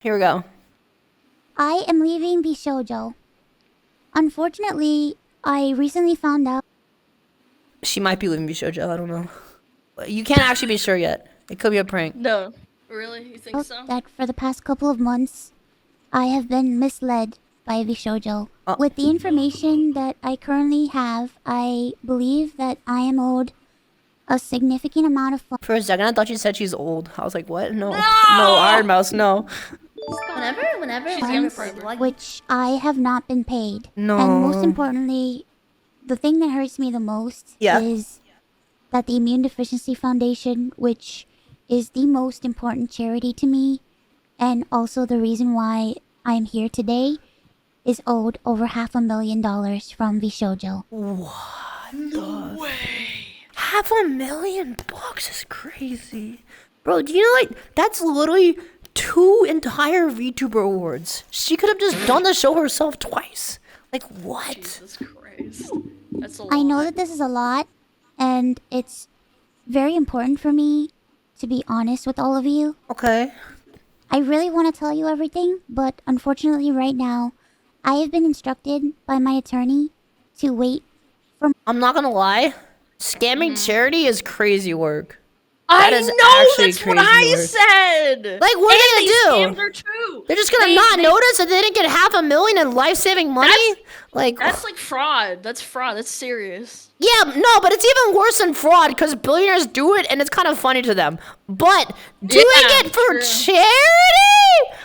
Here we go. I am leaving VShojo. Unfortunately, I recently found out She might be leaving VShojo, I don't know. You can't actually be sure yet. It could be a prank. No. Really? You think so? that for the past couple of months, I have been misled by VShojo. With the information that I currently have, I believe that I am owed a significant amount of funds. For a second, I thought you said she's old. I was like, what? No. No, Ironmouse, no. Whenever She's I'm younger for forever. like which I have not been paid. No. And most importantly, the thing that hurts me the most is that the Immune Deficiency Foundation, which is the most important charity to me, and also the reason why I'm here today, is owed over $500,000 from VShojo. No way. $500,000 is crazy. Bro, do you know, like, that's literally 2 entire VTuber awards. She could have just done the show herself twice. Like, what? Jesus Christ. That's a lot. I know that this is a lot, and it's very important for me to be honest with all of you. Okay. I really want to tell you everything, but unfortunately right now, I have been instructed by my attorney to wait for... I'm not gonna lie. Scamming charity is crazy work. I That is know, actually that's what crazy I work. said! Like, what are they These gonna scams are true! They're just gonna not notice that they didn't get $500,000 in life-saving money? Like, That's like fraud. That's fraud. That's serious. yeah, no, but it's even worse than fraud because billionaires do it and it's kind of funny to them. But doing Yeah, it for true. charity?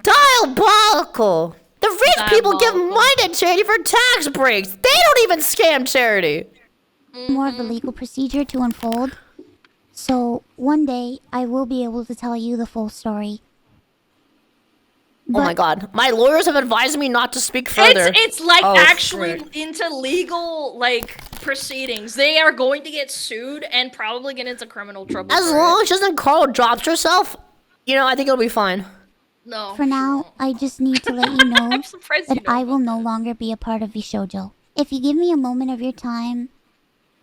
Diabolical. The rich people give Diabolical. money to charity for tax breaks. They don't even scam charity. more of the legal procedure to unfold. So one day I will be able to tell you the full story. Oh my But god. My lawyers have advised me not to speak further. It's like Oh, actually frick. into legal like proceedings. They are going to get sued and probably get into criminal trouble. As for long it. as she doesn't Carl drops herself, you know, I think it'll be fine. No. for now, I just need to let you know I'm surprised you that know I will about no that. longer be a part of VShojo. If you give me a moment of your time,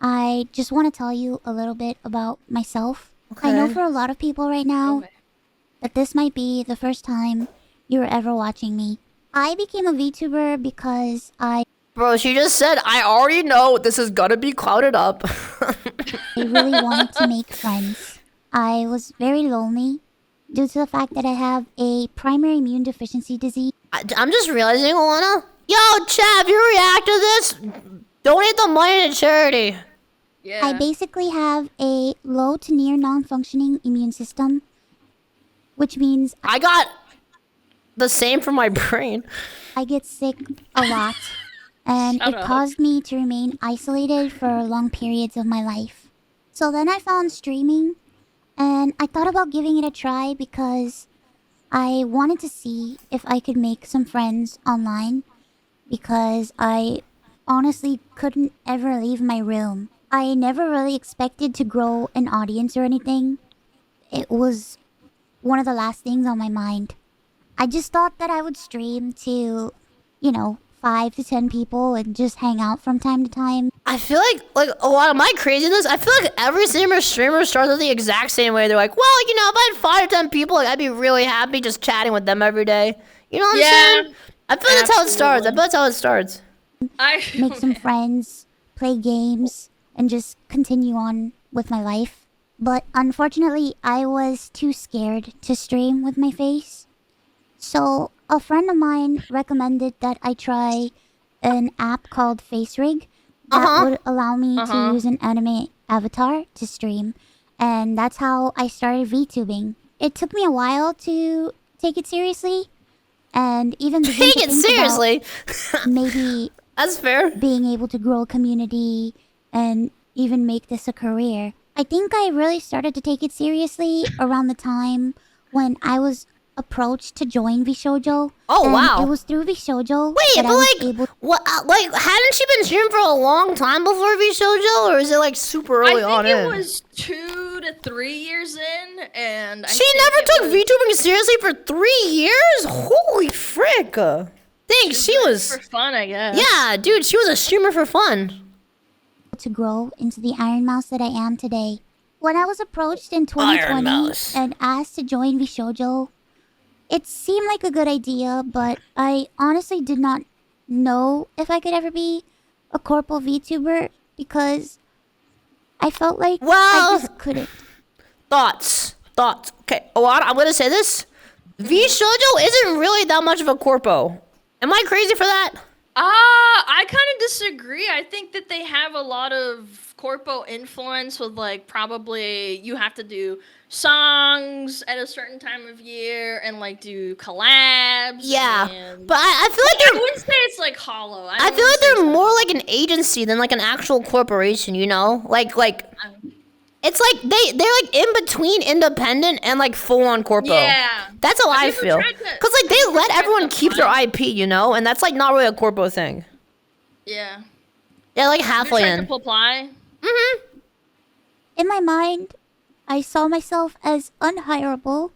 I just want to tell you a little bit about myself. I know Okay. for a lot of people right now Okay. that this might be the first time you're ever watching me. I became a VTuber because I Bro, she just said, I already know this is gonna be clouded up. really wanted to make friends. I was very lonely due to the fact that I have a primary immune deficiency disease. I'm just realizing, Alana. Yo, Chav, you react to this? Donate the money to charity. Yeah. I basically have a low to near non-functioning immune system, which means I got the same for my brain. I get sick a lot, and Shut it up. caused me to remain isolated for long periods of my life. So then I found streaming, and I thought about giving it a try because I wanted to see if I could make some friends online, because I honestly couldn't ever leave my room. I never really expected to grow an audience or anything. It was one of the last things on my mind. I just thought that I would stream to, 5 to 10 people and just hang out from time to time. I feel like a lot of my craziness, I feel like every streamer starts out the exact same way. They're like, well, if I had 5 to 10 people, like, I'd be really happy just chatting with them every day. You know what I'm saying? I feel like that's how it starts. I feel that's how it starts. Make some friends, play games, and just continue on with my life. But unfortunately, I was too scared to stream with my face. So a friend of mine recommended that I try an app called FaceRig that would allow me to use an anime avatar to stream. And that's how I started VTubing. It took me a while to take it seriously, and even begin Take to it think seriously. about maybe That's fair. being able to grow a community and even make this a career. I think I really started to take it seriously around the time when I was approached to join VShojo. Oh, and wow. It was through VShojo Wait, that but I was like, able. what? Like, hadn't she been streaming for a long time before VShojo, or is it like super early I on think in? it was 2 to 3 years in, and She never took VTubing seriously for 3 years? Holy frick! Thanks, she was. for fun, I guess. Yeah, dude, she was a streamer for fun. to grow into the Ironmouse that I am today. When I was approached in 2020 Ironmouse. and asked to join VShojo, it seemed like a good idea, but I honestly did not know if I could ever be a corporal VTuber because I felt like I Well, just couldn't. thoughts. Okay, I'm gonna say this. VShojo isn't really that much of a corpo. Am I crazy for that? I kind of disagree. I think that they have a lot of corpo influence with like probably you have to do songs at a certain time of year and like do collabs. Yeah, and... but I feel I like they're. wouldn't say it's like hollow. I feel like they're more like an agency than like an actual corporation. You know, like it's like they're like in between independent and like full on corpo. Yeah, That's how I Have you feel. ever tried to- Cause like they have you let tried everyone to keep their apply? IP, you know, and that's like not really a corpo thing. Yeah. Yeah, like Have you halfway tried in. to apply? In my mind, I saw myself as unhireable,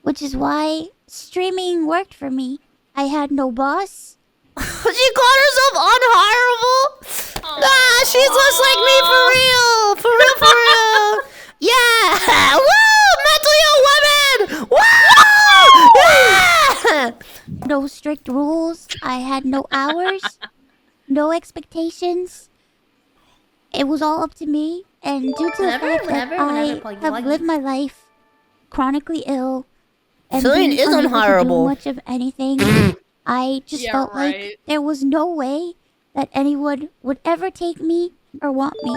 which is why streaming worked for me. I had no boss. She called herself unhireable. Nah, she's just like me for real. For real. Yeah. Woo! Mentally ill women. Woo! Yeah! No strict rules. I had no hours. No expectations. It was all up to me. And due to the fact that I have lived my life chronically ill and Cillian being is unable to do unhireable. much of anything, I just Yeah, felt like right. there was no way that anyone would ever take me or want me.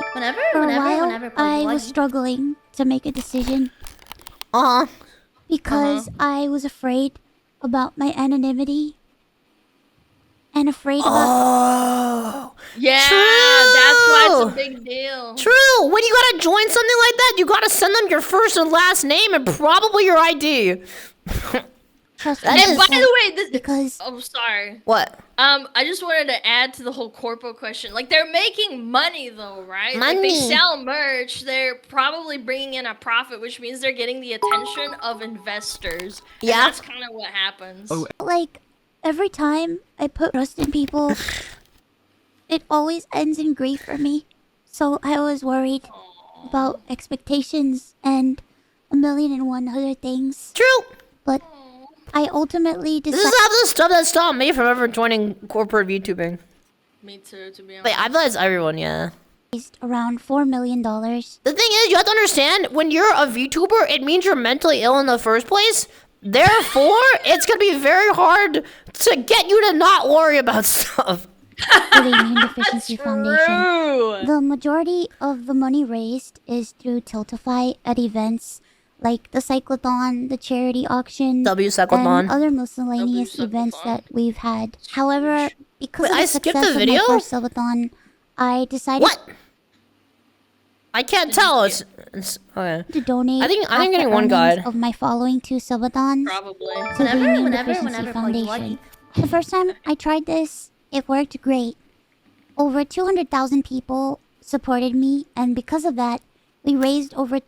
For a while, I was struggling to make a decision Uh-huh. because I was afraid about my anonymity and afraid about Oh. Yeah, True. that's why it's a big deal. True. When you gotta join something like that, you gotta send them your first and last name and probably your ID. trust That me. is- By the way, this, because oh sorry. What? I just wanted to add to the whole corpo question. Like they're making money though, right? Like they Money. sell merch. They're probably bringing in a profit, which means they're getting the attention of investors. And Yeah. that's kind of what happens. like every time I put trust in people, it always ends in grief for me. So I was worried about expectations and a million and one other things. True. But I ultimately This decided is half the stuff that stopped me from ever joining corporate VTubing. Me too, to be honest. Wait, I thought it's everyone, yeah. around $4 million. The thing is, you have to understand, when you're a VTuber, it means you're mentally ill in the first place. Therefore, it's gonna be very hard to get you to not worry about stuff. For the Immune Deficiency Foundation. True. The majority of the money raised is through Tiltify at events like the Cyclothon, the charity auction, W Cyclothon. and other miscellaneous W events Cyclothon. that we've had. However, because Wait, of I the skipped success the of my video? first subathon, I decided What? I can't tell. It's okay. to donate I think half the getting one earnings guide. of my following two subathons Probably. to the Immune Deficiency Foundation. The first time I tried this, it worked great. Over 200,000 people supported me, and because of that, we raised over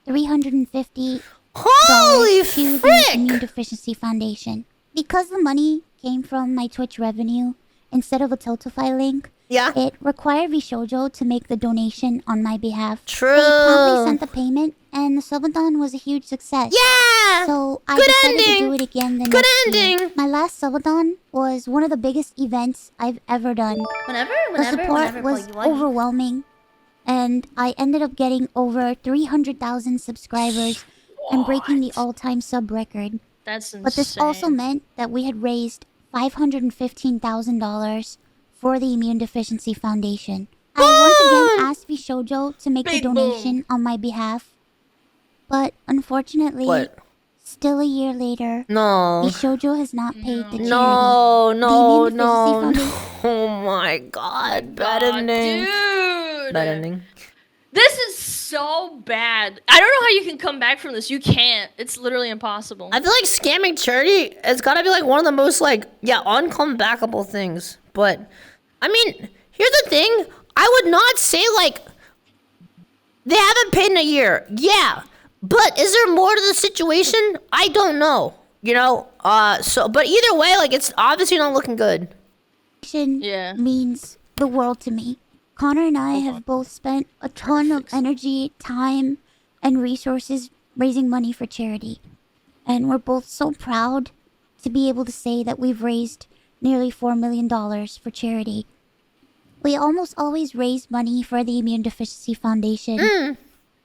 $329,350 Holy to the Immune frick! Deficiency Foundation. Because the money came from my Twitch revenue instead of a Tiltify link, Yeah. it required VShojo to make the donation on my behalf. True. They promptly sent the payment, and the subathon was a huge success. Yeah. So I Good decided to ending. do it again the Good next year. ending. My last subathon was one of the biggest events I've ever done. The support was overwhelming, and I ended up getting over 300,000 subscribers and breaking the all-time sub record. That's insane. But this also meant that we had raised $515,000 for the Immune Deficiency Foundation. I once again asked VShojo to make the Big boom. donation on my behalf, but unfortunately, What? still a year later, No. VShojo has not paid the charity. No, no, Immune no, Deficiency no. Oh my god. Bad God, ending. dude. Bad ending. This is so bad. I don't know how you can come back from this. You can't. It's literally impossible. I feel like scamming charity has got to be like one of the most like uncomebackable things. But I mean, here's the thing: I would not say like they haven't paid in a year. Yeah, but is there more to the situation? I don't know. You know. But either way, like it's obviously not looking good. Yeah. Means the world to me. Connor and I have both spent a ton of energy, time, and resources raising money for charity. And we're both so proud to be able to say that we've raised nearly $4 million for charity. We almost always raise money for the Immune Deficiency Foundation.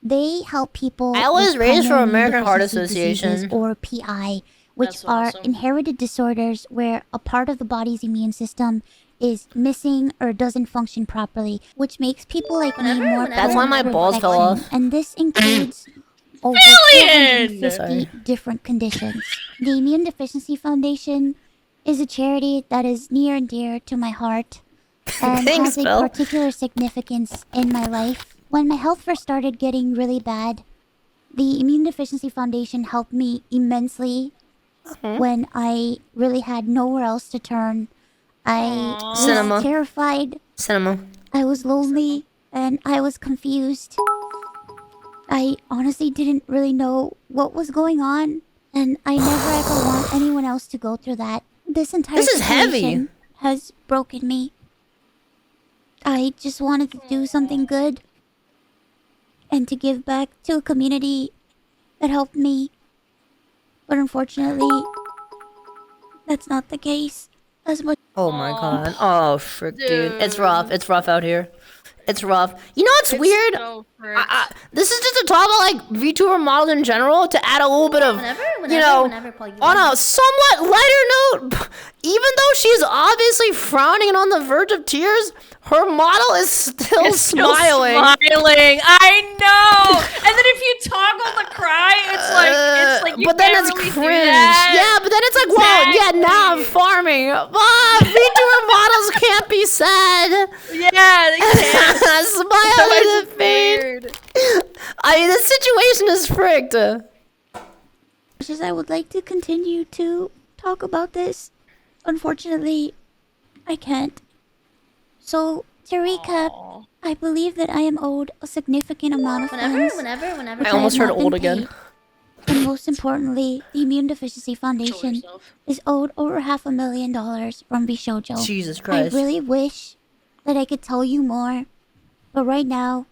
They help people. I always with raise for primary American Heart immunodeficiency diseases, Association. or PI, which That's are awesome. inherited disorders where a part of the body's immune system is missing or doesn't function properly, which makes people like me more That's why my prone to balls fell infection. off. And this includes over Alien! 450 Sorry. different conditions. The Immune Deficiency Foundation is a charity that is near and dear to my heart and Thanks, has a Phil. particular significance in my life. When my health first started getting really bad, the Immune Deficiency Foundation helped me immensely when I really had nowhere else to turn. I was Cinema. terrified, Cinema. I was lonely, and I was confused. I honestly didn't really know what was going on, and I never ever want anyone else to go through that. This entire This is heavy. situation has broken me. I just wanted to do something good and to give back to a community that helped me. But unfortunately, that's not the case. As much Oh my god. Oh frick, dude. It's rough. Dude. It's rough out here. It's rough. You know what's weird? So frick. This is just to talk about like VTuber models in general to add a little bit of, you know, on a somewhat lighter note. Even though she's obviously frowning and on the verge of tears, her model is still smiling. Smiling. I know. And then if you toggle the cry, it's like you but then can't it's really do cringe. that. Yeah, but then it's like, well, yeah, now I'm farming. VTuber models can't be sad. Yeah, they can't. Smile in the It's face. weird. I mean, the situation is fricked. as I would like to continue to talk about this, unfortunately, I can't. So, to recap, I believe that I am owed a significant amount of funds. Whenever. which I almost have heard not been old again. paid. And most importantly, the Immune Deficiency Foundation yourself. is owed over $500,000 from VShojo. Jesus I Christ. really wish that I could tell you more, but right now,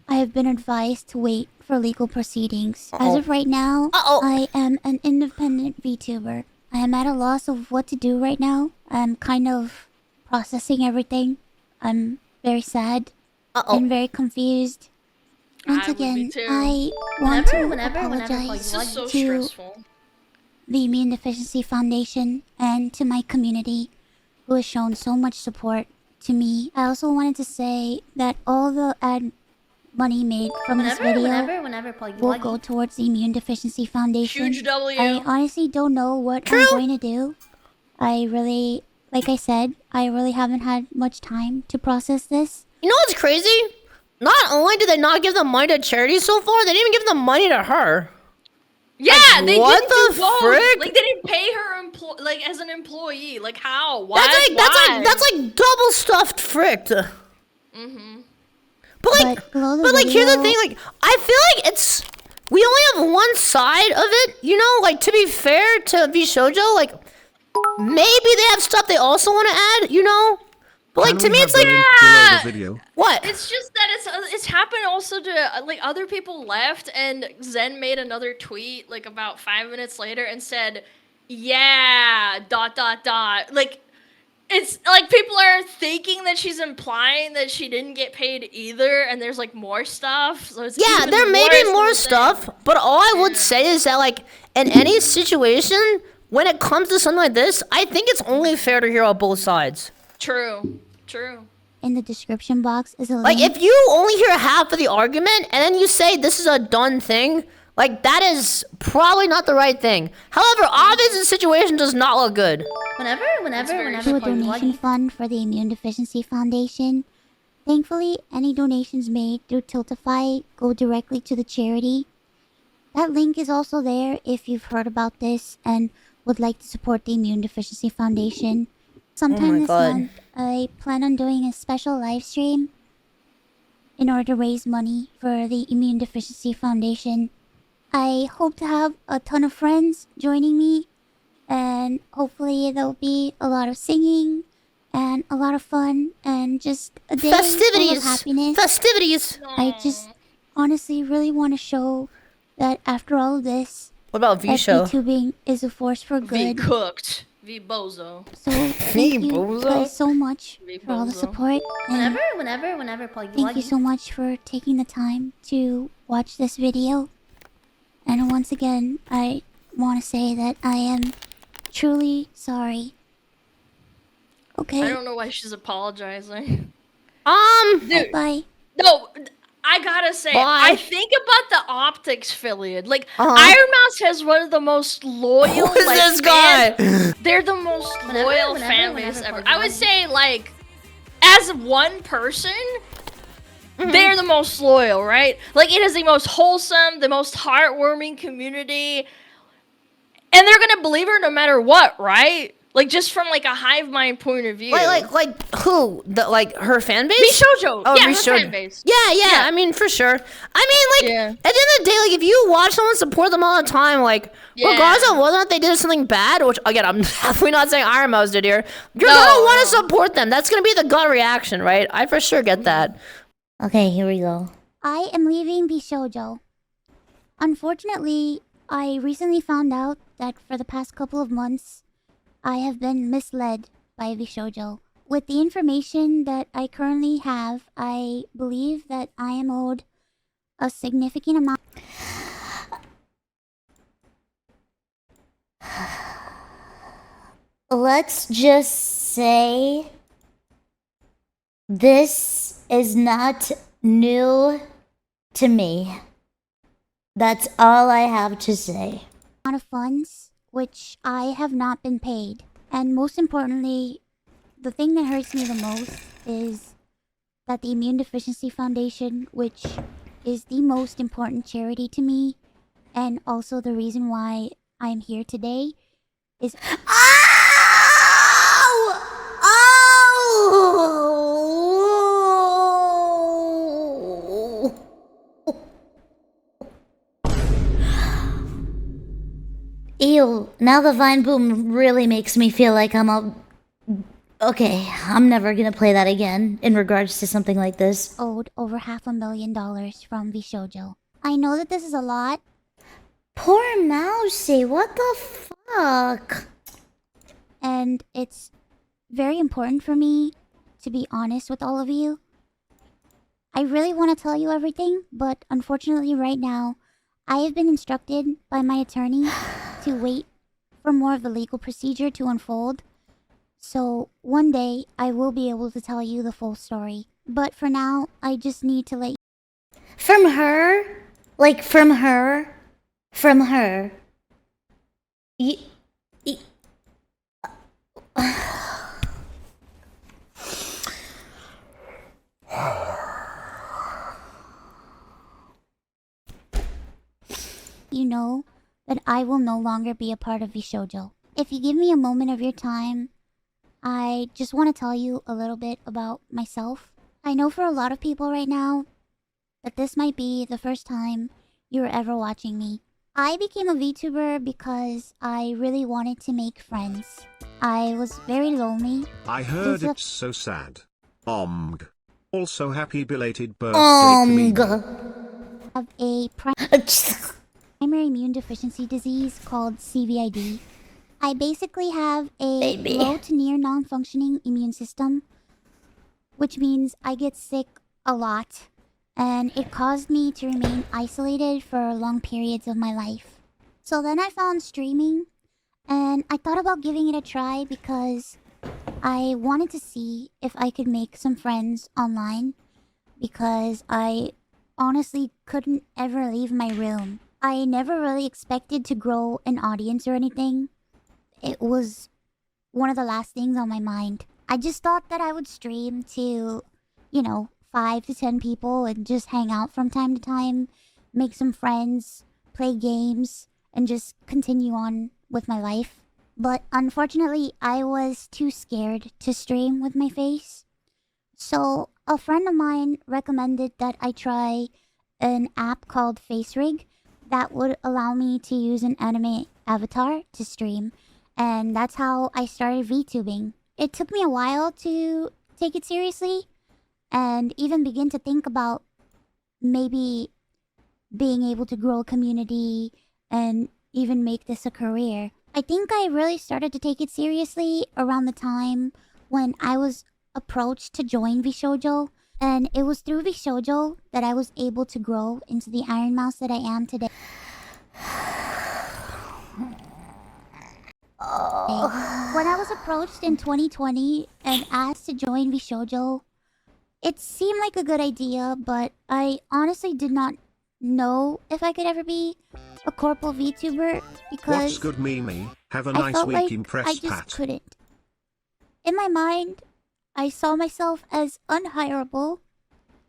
I have been advised to wait for legal proceedings. As of right now, I am an independent VTuber. I am at a loss of what to do right now. I'm kind of processing everything. I'm very sad and very confused. Once I would be again, too. I want to Whenever, apologize This is so to stressful. the Immune Deficiency Foundation and to my community who has shown so much support to me. I also wanted to say that all the ad money made from this video will go towards the Immune Deficiency Foundation. Huge W. I honestly don't know what I'm going to do. I really, like I said, I really haven't had much time to process this. You know what's crazy? Not only did they not give the money to charity so far, they didn't even give the money to her. Yeah, Like, they what didn't the do both. frick? Like they didn't pay her like as an employee. Like how? Why? That's like double stuffed fricked. But like, below the but like, here's the video- thing. Like, I feel like it's we only have one side of it. You know, like to be fair to VShojo, like maybe they have stuff they also want to add. You know, but like to me, it's like Yeah. Video. what? It's just that it's happened also to like other people left, and Zen made another tweet like about 5 minutes later and said, "Yeah, ... Like it's like people are thinking that she's implying that she didn't get paid either, and there's like more stuff. So it's Yeah, even there may worse be than more the stuff, thing. but all I would say is that like in any situation, when it comes to something like this, I think it's only fair to hear out both sides. True. In the description box is a Like, link. if you only hear half of the argument and then you say this is a done thing, like, that is probably not the right thing. However, obviously, the situation does not look good. Whenever to a donation fund for the Immune Deficiency Foundation. Thankfully, any donations made through Tiltify go directly to the charity. That link is also there if you've heard about this and would like to support the Immune Deficiency Foundation. Sometime this God. month, I plan on doing a special live stream in order to raise money for the Immune Deficiency Foundation. I hope to have a ton of friends joining me, and hopefully there'll be a lot of singing and a lot of fun and just a day full of Festivities! happiness. Festivities! I just honestly really want to show that after all of this, What about that VShojo? VTubing is a force for V good. cooked. V bozo. So thank you guys so much for all the Bozo. support. And Whenever, thank you so much for taking the time to watch this video. And once again, I want to say that I am truly sorry. Okay. I don't know why she's apologizing. Dude. Bye. No, I gotta say, Bye. I think about the optics affiliate. Like, Ironmouse has one of the most loyal. Who is like, this fan- guy? They're the most loyal fan base ever. I would say, like, as one person, they're the most loyal, right? Like, it is the most wholesome, the most heartwarming community, and they're gonna believe her no matter what, right? Like, just from like a hive mind point of view. Like who? Like her fan base? VShojo. Oh, Yeah, her VShojo. fan base. Yeah. Yeah. I mean, for sure. I mean, like, Yeah. at the end of the day, like, if you watch someone support them all the time, like, regardless of whether or not they did something bad, which, again, I'm definitely not saying Ironmouse did here, you're gonna want to support them. That's gonna be the gut reaction, right? I for sure get that. Okay, here we go. I am leaving VShojo. Unfortunately, I recently found out that for the past couple of months, I have been misled by VShojo. With the information that I currently have, I believe that I am owed a significant amount. Let's just say this is not new to me. That's all I have to say. Of funds, which I have not been paid. And most importantly, the thing that hurts me the most is that the Immune Deficiency Foundation, which is the most important charity to me, and also the reason why I'm here today, is... Ew, now the Vine Boom really makes me feel like I'm a... Okay, I'm never gonna play that again in regards to something like this. Owed over $500,000 from VShojo. I know that this is a lot. Poor Mousey, what the fuck? And it's very important for me to be honest with all of you. I really want to tell you everything, but unfortunately right now, I have been instructed by my attorney to wait for more of the legal procedure to unfold. So one day, I will be able to tell you the full story. But for now, I just need to let you... From her? Like, from her? From her? You know that I will no longer be a part of VShojo. If you give me a moment of your time, I just want to tell you a little bit about myself. I know for a lot of people right now that this might be the first time you're ever watching me. I became a VTuber because I really wanted to make friends. I was very lonely. I heard it's so sad. Also happy belated birthday comedian. Have a primary immune deficiency disease called CVID. I basically have a low to near non-functioning immune system, which means I get sick a lot, and it caused me to remain isolated for long periods of my life. So then I found streaming, and I thought about giving it a try because I wanted to see if I could make some friends online, because I honestly couldn't ever leave my room. I never really expected to grow an audience or anything. It was one of the last things on my mind. I just thought that I would stream to, 5 to 10 people and just hang out from time to time, make some friends, play games, and just continue on with my life. But unfortunately, I was too scared to stream with my face. So a friend of mine recommended that I try an app called FaceRig that would allow me to use an anime avatar to stream. And that's how I started VTubing. It took me a while to take it seriously and even begin to think about maybe being able to grow a community and even make this a career. I think I really started to take it seriously around the time when I was approached to join VShojo, and it was through VShojo that I was able to grow into the Ironmouse that I am today. When I was approached in 2020 and asked to join VShojo, it seemed like a good idea, but I honestly did not know if I could ever be a corporal VTuber because What's good, Mimi? Have a I nice felt week like in Press I just Pat. couldn't. In my mind, I saw myself as unhireable,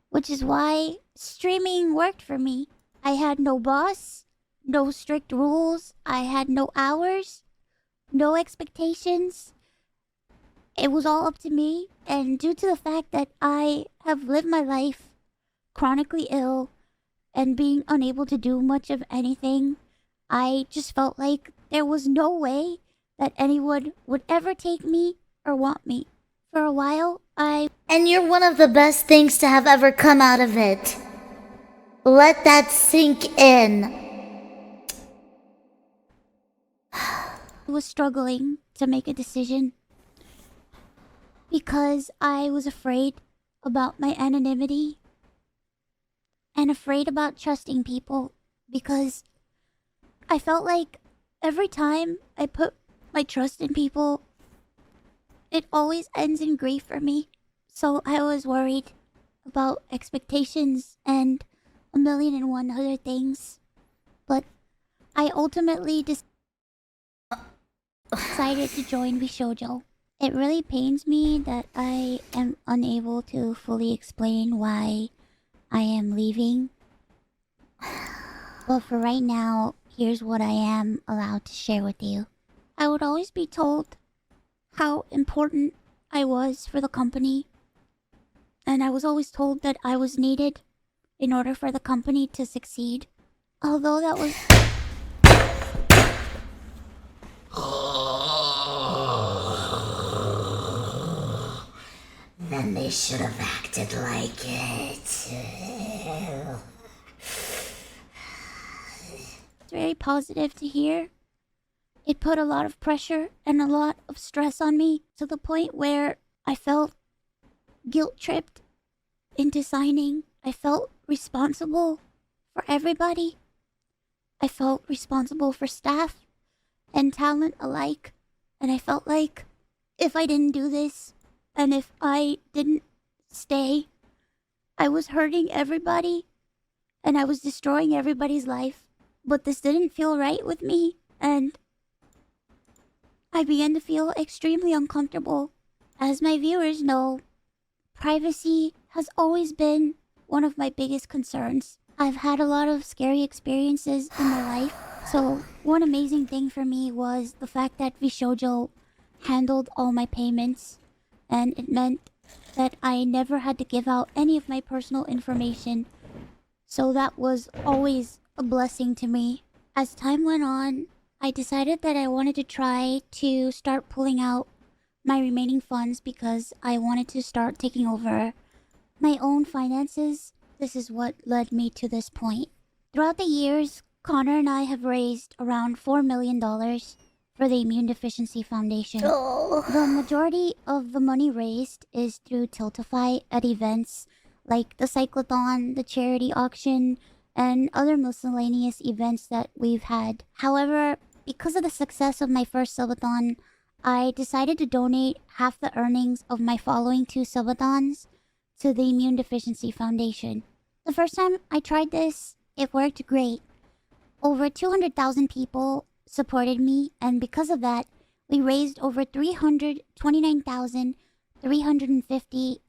which is why streaming worked for me. I had no boss, no strict rules, I had no hours, no expectations. It was all up to me, and due to the fact that I have lived my life chronically ill and being unable to do much of anything, I just felt like there was no way that anyone would ever take me or want me. For a while, And you're one of the best things to have ever come out of it. Let that sink in. was struggling to make a decision because I was afraid about my anonymity and afraid about trusting people because I felt like every time I put my trust in people, it always ends in grief for me. So I was worried about expectations and a million and one other things. But I ultimately decided to join VShojo. It really pains me that I am unable to fully explain why I am leaving. But for right now, here's what I am allowed to share with you. I would always be told how important I was for the company. And I was always told that I was needed in order for the company to succeed. Although that was... Then they should have acted like it. It's very positive to hear. It put a lot of pressure and a lot of stress on me to the point where I felt guilt-tripped into signing. I felt responsible for everybody. I felt responsible for staff and talent alike. And I felt like if I didn't do this and if I didn't stay, I was hurting everybody and I was destroying everybody's life. But this didn't feel right with me, and I began to feel extremely uncomfortable. As my viewers know, privacy has always been one of my biggest concerns. I've had a lot of scary experiences in my life, so one amazing thing for me was the fact that VShojo handled all my payments, and it meant that I never had to give out any of my personal information, so that was always a blessing to me. As time went on, I decided that I wanted to try to start pulling out my remaining funds because I wanted to start taking over my own finances. This is what led me to this point. Throughout the years, Connor and I have raised around $4 million for the Immune Deficiency Foundation. The majority of the money raised is through Tiltify at events like the Cyclothon, the charity auction, and other miscellaneous events that we've had. However, because of the success of my first subathon, I decided to donate half the earnings of my following 2 subathons to the Immune Deficiency Foundation. The first time I tried this, it worked great. Over 200,000 people supported me, and because of that, we raised over $329,350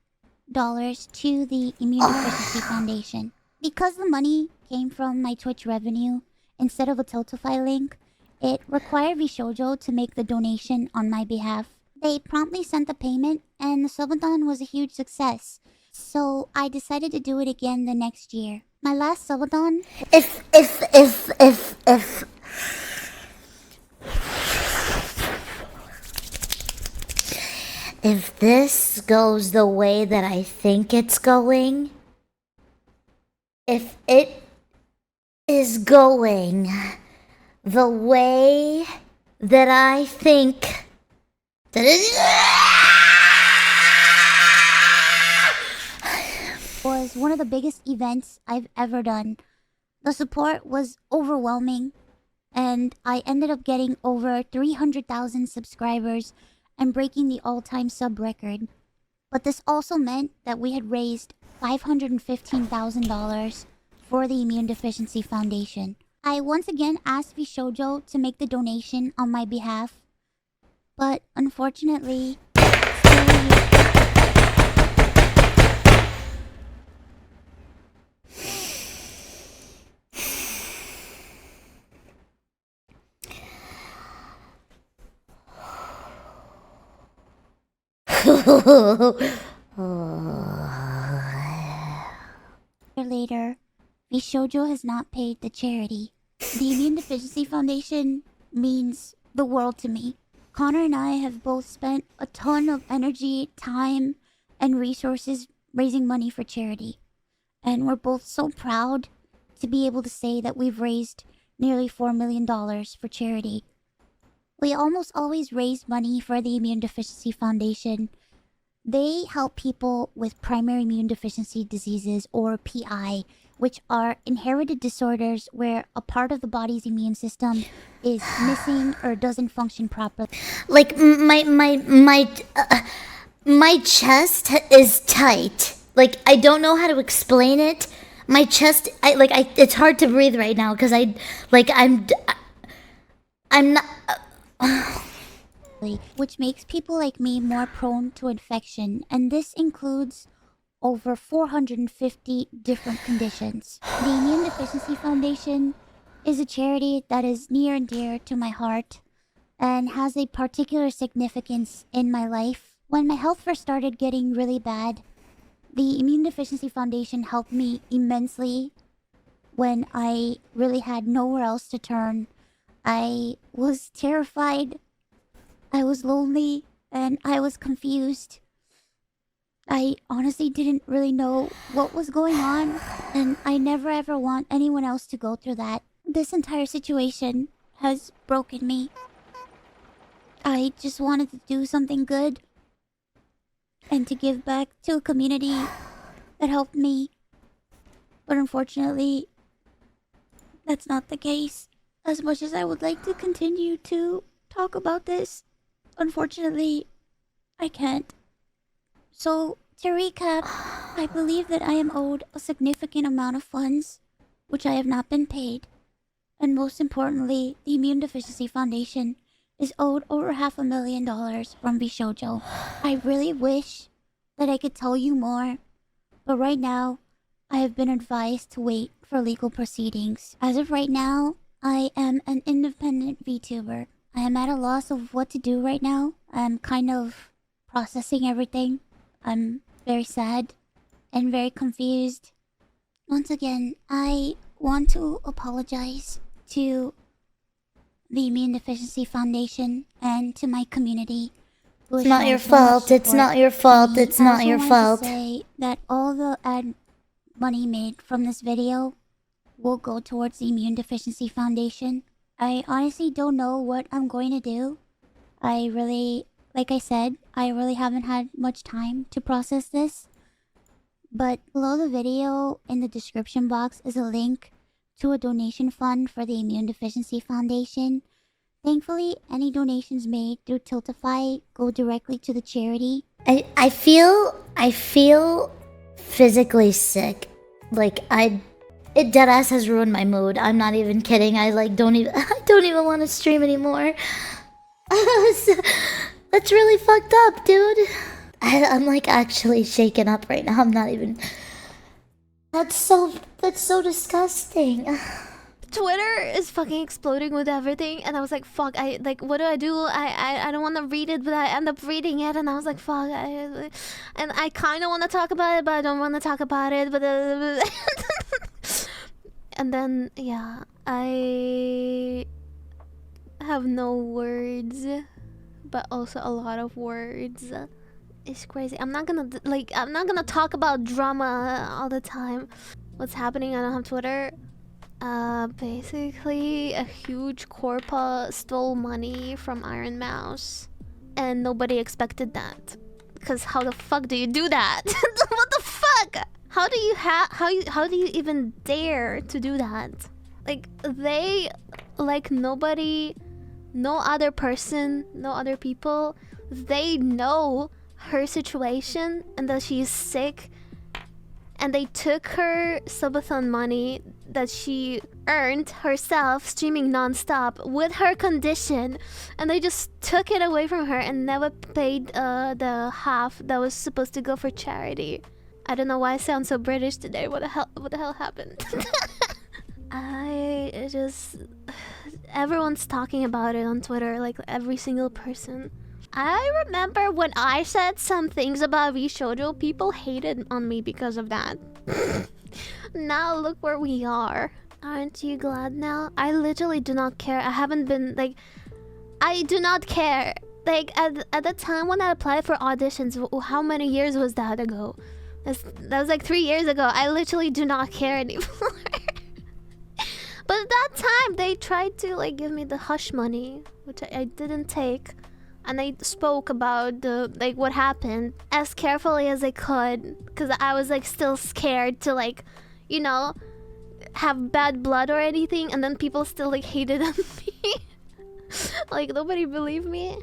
to the Immune Deficiency Foundation. Because the money came from my Twitch revenue instead of a Tiltify link, it required VShojo to make the donation on my behalf. They promptly sent the payment, and the subathon was a huge success. So I decided to do it again the next year. My last subathon... If this goes the way that I think it's going, if it is going the way that I think that was one of the biggest events I've ever done. The support was overwhelming, and I ended up getting over 300,000 subscribers and breaking the all-time sub record. But this also meant that we had raised $515,000 for the Immune Deficiency Foundation. I once again asked VShojo to make the donation on my behalf, but unfortunately, later, VShojo has not paid the charity. The Immune Deficiency Foundation means the world to me. Connor and I have both spent a ton of energy, time, and resources raising money for charity. And we're both so proud to be able to say that we've raised nearly $4 million for charity. We almost always raise money for the Immune Deficiency Foundation. They help people with primary immune deficiency diseases, or PI, which are inherited disorders where a part of the body's immune system is missing or doesn't function properly. Like my chest is tight. Like I don't know how to explain it. My chest, it's hard to breathe right now because I'm not. Which makes people like me more prone to infection, and this includes over 450 different conditions. The Immune Deficiency Foundation is a charity that is near and dear to my heart and has a particular significance in my life. When my health first started getting really bad, the Immune Deficiency Foundation helped me immensely when I really had nowhere else to turn. I was terrified, I was lonely, and I was confused. I honestly didn't really know what was going on, and I never ever want anyone else to go through that. This entire situation has broken me. I just wanted to do something good and to give back to a community that helped me. But unfortunately, that's not the case. As much as I would like to continue to talk about this, unfortunately, I can't. So, to recap, I believe that I am owed a significant amount of funds, which I have not been paid. And most importantly, the Immune Deficiency Foundation is owed over $500,000 from VShojo. I really wish that I could tell you more, but right now, I have been advised to wait for legal proceedings. As of right now, I am an independent VTuber. I am at a loss of what to do right now. I'm kind of processing everything. I'm very sad and very confused. Once again, I want to apologize to the Immune Deficiency Foundation and to my community. It's not your fault. It's not your fault. It's not your fault. I also want to say that all the ad money made from this video will go towards the Immune Deficiency Foundation. I honestly don't know what I'm going to do. Like I said, I really haven't had much time to process this. But below the video, in the description box, is a link to a donation fund for the Immune Deficiency Foundation. Thankfully, any donations made through Tiltify go directly to the charity. I feel physically sick. Like it deadass has ruined my mood. I'm not even kidding. I don't even want to stream anymore. That's really fucked up, dude. I'm like actually shaken up right now. I'm not even. That's so disgusting. Twitter is fucking exploding with everything, and I was like, fuck, what do? I don't want to read it, but I end up reading it, and I was like, fuck, and I kind of want to talk about it, but I don't want to talk about it, but and then, yeah, I have no words, but also a lot of words. It's crazy. I'm not gonna talk about drama all the time. What's happening? I don't have Twitter. Basically, a huge corpa stole money from Ironmouse, and nobody expected that. Because how the fuck do you do that? What the fuck? How do you even dare to do that? Like nobody, no other person, no other people, they know her situation and that she's sick, and they took her subathon money that she earned herself streaming non-stop with her condition, and they just took it away from her and never paid the half that was supposed to go for charity. I don't know why I sound so British today. What the hell happened? Everyone's talking about it on Twitter, like every single person. I remember when I said some things about VShojo, people hated on me because of that. Now look where we are. Aren't you glad now? I literally do not care. I haven't been like... I do not care. Like at the time when I applied for auditions, how many years was that ago? That was like 3 years ago. I literally do not care anymore. But at that time, they tried to like give me the hush money, which I didn't take. And I spoke about the like what happened as carefully as I could, because I was like still scared to like, you know, have bad blood or anything, and then people still like hated on me. Like nobody believed me.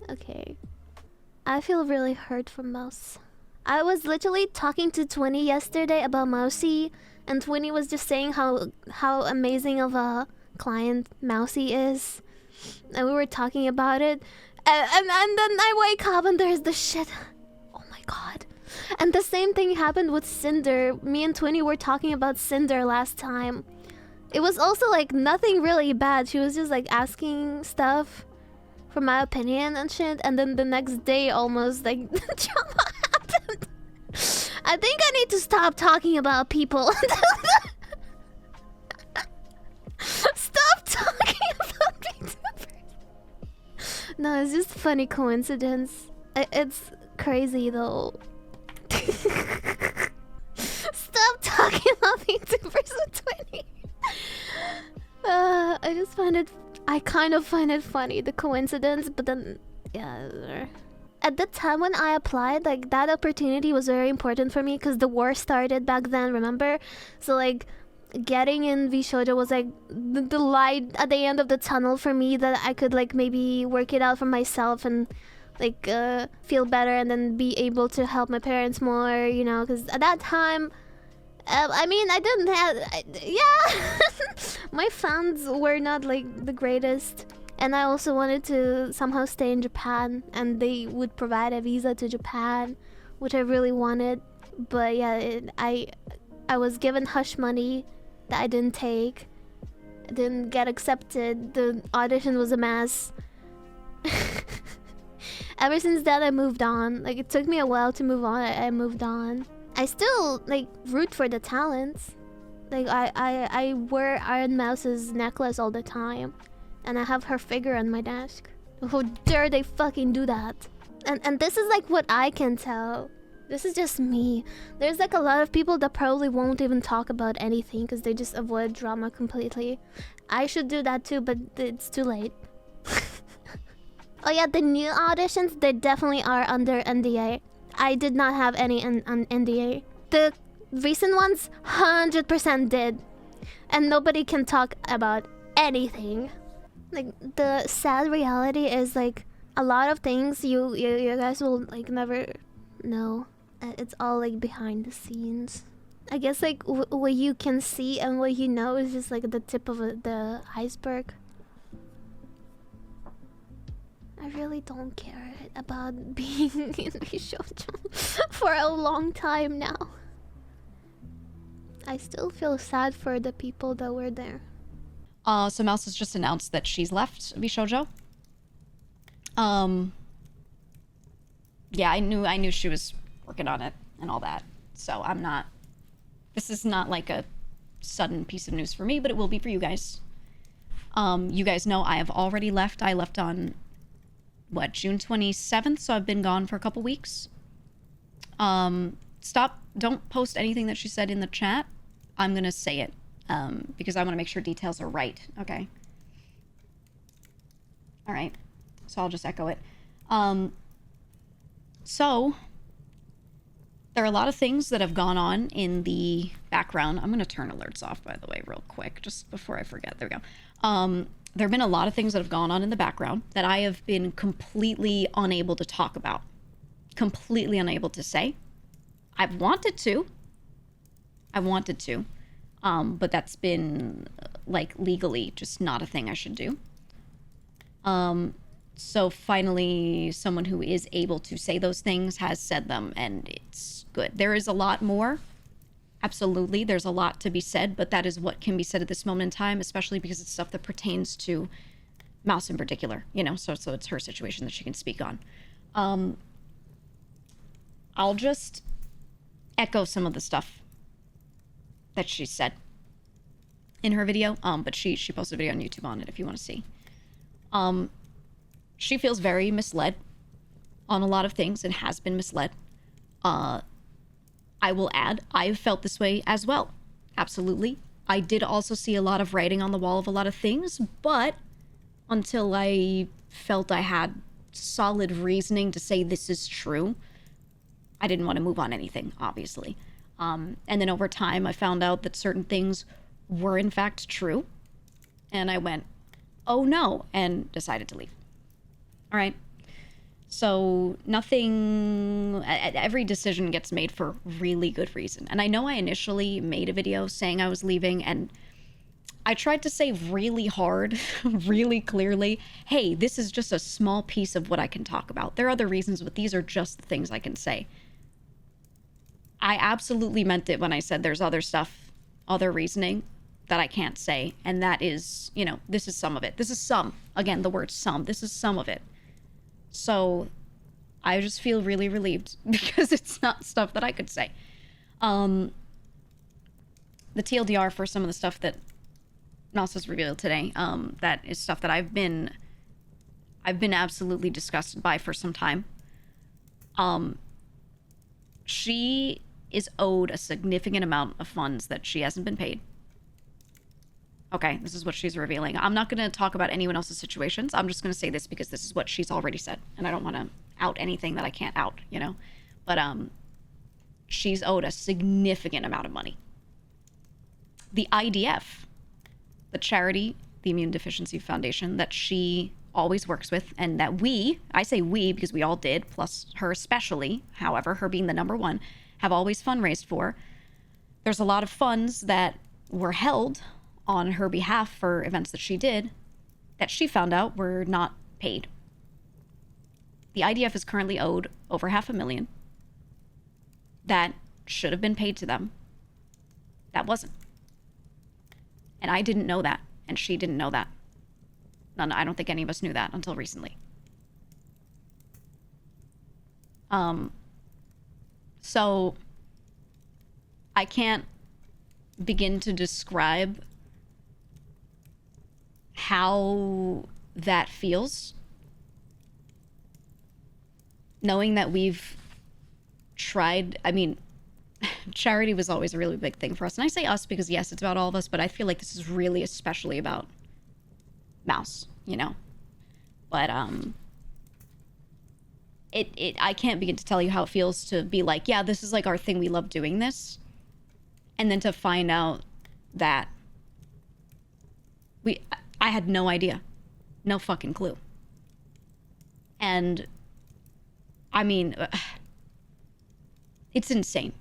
Okay, I feel really hurt for Mouse. I was literally talking to Twinny yesterday about Mousey, and Twinny was just saying how amazing of a client Mousey is, and we were talking about it. And then I wake up and there's the shit. Oh my god. And the same thing happened with Cinder. Me and Twinny were talking about Cinder last time. It was also like nothing really bad. She was just like asking stuff for my opinion and shit. And then the next day almost like drama happened. I think I need to stop talking about people. Stop talking about people. No, it's just a funny coincidence. It's crazy though. Stop talking about VTubers with 20. I just find it... I kind of find it funny, the coincidence, but then... Yeah. At the time when I applied, like, that opportunity was very important for me because the war started back then, remember? So, like... Getting in VShojo was like the light at the end of the tunnel for me, that I could like maybe work it out for myself and like feel better and then be able to help my parents more, you know, because at that time I mean I didn't have my fans were not like the greatest, and I also wanted to somehow stay in Japan, and they would provide a visa to Japan, which I really wanted. But yeah, I was given hush money that I didn't take. I didn't get accepted. The audition was a mess. Ever since then, I moved on. Like, it took me a while to move on. I moved on. I still, like, root for the talents. Like, I wear Ironmouse's necklace all the time. And I have her figure on my desk. How dare they fucking do that? And this is, like, what I can tell. This is just me. There's like a lot of people that probably won't even talk about anything because they just avoid drama completely. I should do that too, but it's too late. Oh yeah, the new auditions, they definitely are under NDA. I did not have any on NDA. The recent ones, 100% did. And nobody can talk about anything. Like, the sad reality is like, a lot of things you guys will like never know. It's all like behind the scenes. I guess like what you can see and what you know is just like the tip of the iceberg. I really don't care about being in VShojo for a long time now. I still feel sad for the people that were there. So Mouse has just announced that she's left VShojo. Yeah, I knew she was working on it and all that. So I'm not... This is not like a sudden piece of news for me, but it will be for you guys. You guys know I have already left. I left on, what, June 27th? So I've been gone for a couple weeks. Don't post anything that she said in the chat. I'm gonna say it. because I want to make sure details are right. Okay. All right. So I'll just echo it. So there are a lot of things that have gone on in the background. I'm going to turn alerts off, by the way, real quick, just before I forget. There we go. There have been a lot of things that have gone on in the background that I have been completely unable to talk about. Completely unable to say. I've wanted to. But that's been, like, legally just not a thing I should do. So finally, someone who is able to say those things has said them, and it's good. There is a lot more. Absolutely, there's a lot to be said, but that is what can be said at this moment in time, especially because it's stuff that pertains to Mouse in particular, you know, so it's her situation that she can speak on. I'll just echo some of the stuff that she said in her video, but she posted a video on YouTube on it if you want to see. She feels very misled on a lot of things and has been misled. I will add, I've felt this way as well. Absolutely. I did also see a lot of writing on the wall of a lot of things, but until I felt I had solid reasoning to say this is true, I didn't want to move on anything, obviously. And then over time, I found out that certain things were in fact true. And I went, oh no, and decided to leave. All right. So nothing, every decision gets made for really good reason. And I know I initially made a video saying I was leaving, and I tried to say really hard, really clearly, hey, this is just a small piece of what I can talk about. There are other reasons, but these are just the things I can say. I absolutely meant it when I said there's other stuff, other reasoning that I can't say. And that is, you know, this is some of it. This is some. Again, the word some. This is some of it. So I just feel really relieved because it's not stuff that I could say. The TLDR for some of the stuff that Mouse has revealed today, that is stuff that I've been absolutely disgusted by for some time. She is owed a significant amount of funds that she hasn't been paid. Okay, this is what she's revealing. I'm not going to talk about anyone else's situations. I'm just going to say this because this is what she's already said. And I don't want to out anything that I can't out, you know? But she's owed a significant amount of money. The IDF, the charity, the Immune Deficiency Foundation, that she always works with, and that I say we because we all did, plus her especially, however, her being the number one, have always fundraised for. There's a lot of funds that were held on her behalf for events that she did that she found out were not paid. The IDF is currently owed over $500,000 that should have been paid to them. That wasn't. And I didn't know that, and she didn't know that. None, I don't think any of us knew that until recently. So I can't begin to describe how that feels, knowing that we've tried. I mean, charity was always a really big thing for us, and I say us because yes, it's about all of us, but I feel like this is really especially about Mouse, you know. But I can't begin to tell you how it feels to be like, yeah, this is like our thing, we love doing this, and then to find out that I had no idea. No fucking clue. And, I mean, it's insane.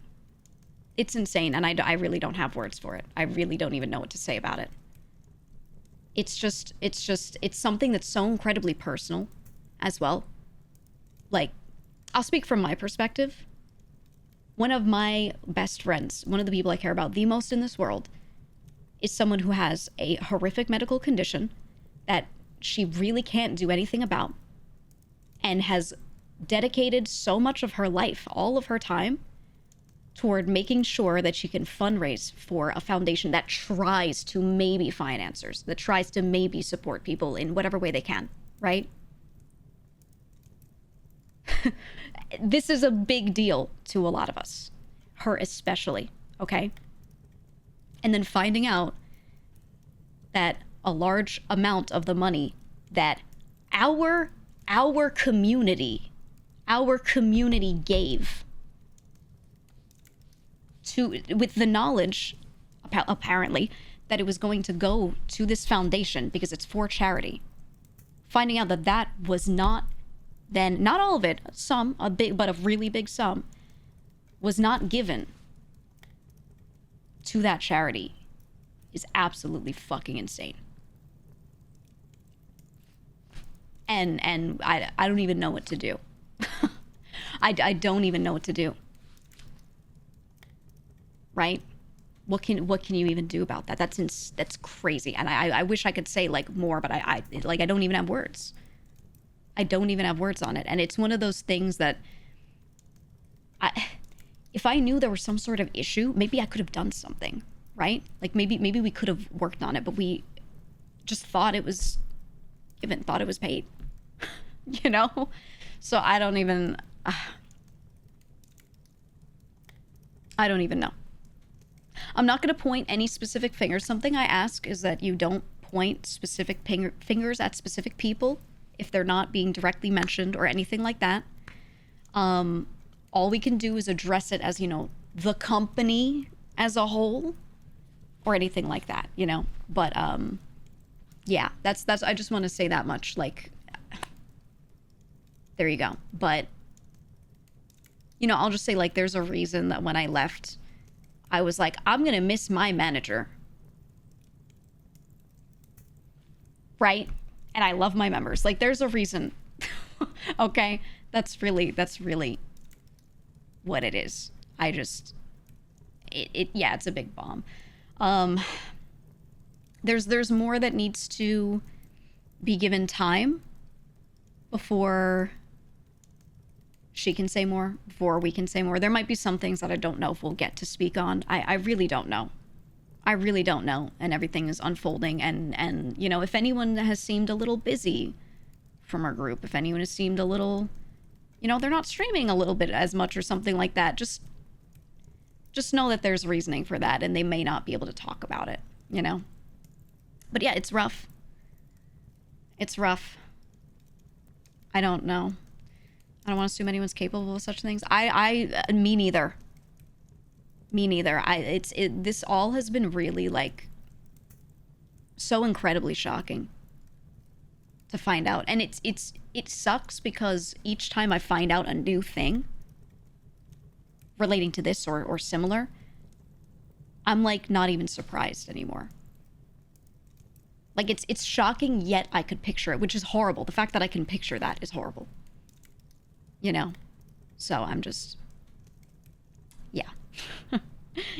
It's insane, and I really don't have words for it. I really don't even know what to say about it. It's something that's so incredibly personal as well. Like, I'll speak from my perspective. One of my best friends, one of the people I care about the most in this world, is someone who has a horrific medical condition that she really can't do anything about, and has dedicated so much of her life, all of her time, toward making sure that she can fundraise for a foundation that tries to maybe find answers, that tries to maybe support people in whatever way they can, right? This is a big deal to a lot of us, her especially, okay? and then finding out that a large amount of the money that our community gave to, with the knowledge apparently that it was going to go to this foundation because it's for charity, finding out that that was not, then not all of it, some, a big, but a really big sum, was not given to that charity is absolutely fucking insane. And I don't even know what to do. I don't even know what to do. Right? What can you even do about that? That's crazy. And I wish I could say like more, but I don't even have words. I don't even have words on it. And it's one of those things that if I knew there was some sort of issue, maybe I could have done something, right? Like maybe we could have worked on it, but we just thought it was given, thought it was paid. You know? So I don't even know. I'm not going to point any specific fingers. Something I ask is that you don't point specific fingers at specific people if they're not being directly mentioned or anything like that. All we can do is address it as, you know, the company as a whole or anything like that, you know? But, yeah, that's, I just want to say that much. Like, there you go. But, you know, I'll just say, like, there's a reason that when I left, I was like, I'm going to miss my manager. Right? And I love my members. Like, there's a reason. Okay? That's really what it is. I just, yeah, it's a big bomb. There's more that needs to be given time before she can say more, before we can say more. There might be some things that I don't know if we'll get to speak on. I really don't know. I really don't know. And everything is unfolding. And you know, if anyone has seemed a little busy from our group, if anyone has seemed a little, you know, they're not streaming a little bit as much or something like that, just know that there's reasoning for that and they may not be able to talk about it, you know? But yeah, it's rough. It's rough. I don't know. I don't want to assume anyone's capable of such things. Me neither. Me neither. This all has been really, like, so incredibly shocking to find out. And it sucks because each time I find out a new thing relating to this or similar, I'm, like, not even surprised anymore. Like, it's shocking, yet I could picture it, which is horrible. The fact that I can picture that is horrible. You know? So I'm just... Yeah.